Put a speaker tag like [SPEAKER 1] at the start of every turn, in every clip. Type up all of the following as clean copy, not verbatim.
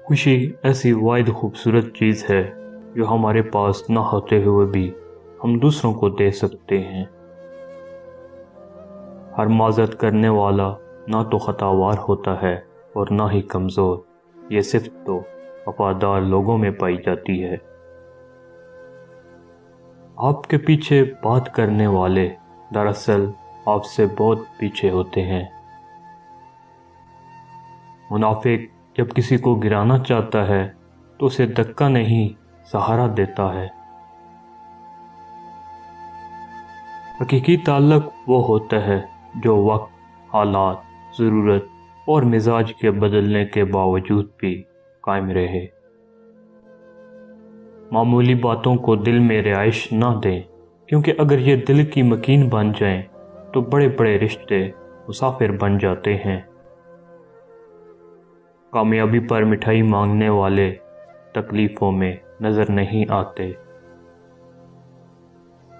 [SPEAKER 1] خوشی ایسی واحد خوبصورت چیز ہے جو ہمارے پاس نہ ہوتے ہوئے بھی ہم دوسروں کو دے سکتے ہیں۔ ہر معذرت کرنے والا نہ تو خطاوار ہوتا ہے اور نہ ہی کمزور، یہ صرف تو وفادار لوگوں میں پائی جاتی ہے۔ آپ کے پیچھے بات کرنے والے دراصل آپ سے بہت پیچھے ہوتے ہیں۔ منافق جب کسی کو گرانا چاہتا ہے تو اسے دھکا نہیں سہارا دیتا ہے۔ حقیقی تعلق وہ ہوتا ہے جو وقت، حالات، ضرورت اور مزاج کے بدلنے کے باوجود بھی قائم رہے۔ معمولی باتوں کو دل میں رہائش نہ دیں، کیونکہ اگر یہ دل کی مکین بن جائیں تو بڑے بڑے رشتے مسافر بن جاتے ہیں۔ کامیابی پر مٹھائی مانگنے والے تکلیفوں میں نظر نہیں آتے۔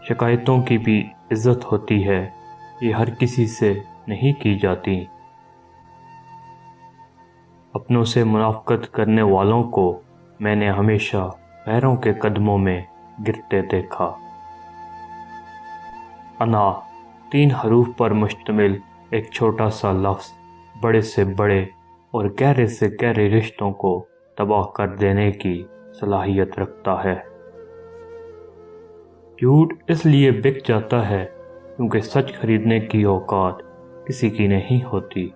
[SPEAKER 1] شکایتوں کی بھی عزت ہوتی ہے، یہ ہر کسی سے نہیں کی جاتی۔ اپنوں سے منافقت کرنے والوں کو میں نے ہمیشہ غیروں کے قدموں میں گرتے دیکھا۔ انا 3 حروف پر مشتمل ایک چھوٹا سا لفظ بڑے سے بڑے اور گہرے سے گہرے رشتوں کو تباہ کر دینے کی صلاحیت رکھتا ہے۔ جھوٹ اس لیے بک جاتا ہے کیونکہ سچ خریدنے کی اوقات کسی کی نہیں ہوتی۔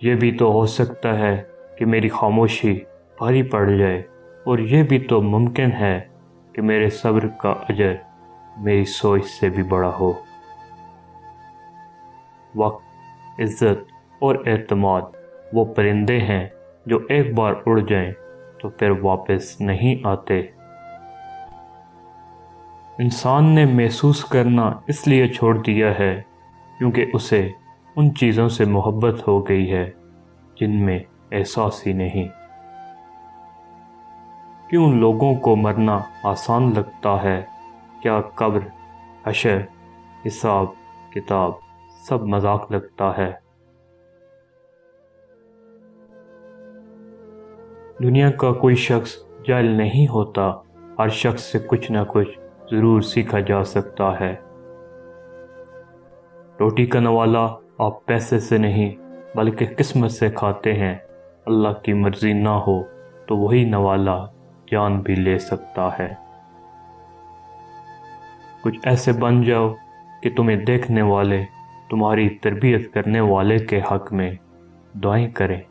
[SPEAKER 1] یہ بھی تو ہو سکتا ہے کہ میری خاموشی بھاری پڑ جائے، اور یہ بھی تو ممکن ہے کہ میرے صبر کا اجر میری سوچ سے بھی بڑا ہو۔ وقت، عزت اور اعتماد وہ پرندے ہیں جو ایک بار اڑ جائیں تو پھر واپس نہیں آتے۔ انسان نے محسوس کرنا اس لیے چھوڑ دیا ہے کیونکہ اسے ان چیزوں سے محبت ہو گئی ہے جن میں احساس ہی نہیں۔ کیوں لوگوں کو مرنا آسان لگتا ہے؟ کیا قبر، حشر، حساب کتاب سب مذاق لگتا ہے؟ دنیا کا کوئی شخص جاہل نہیں ہوتا، ہر شخص سے کچھ نہ کچھ ضرور سیکھا جا سکتا ہے۔ روٹی کا نوالا آپ پیسے سے نہیں بلکہ قسمت سے کھاتے ہیں۔ اللہ کی مرضی نہ ہو تو وہی نوالا جان بھی لے سکتا ہے۔ کچھ ایسے بن جاؤ کہ تمہیں دیکھنے والے تمہاری تربیت کرنے والے کے حق میں دعائیں کریں۔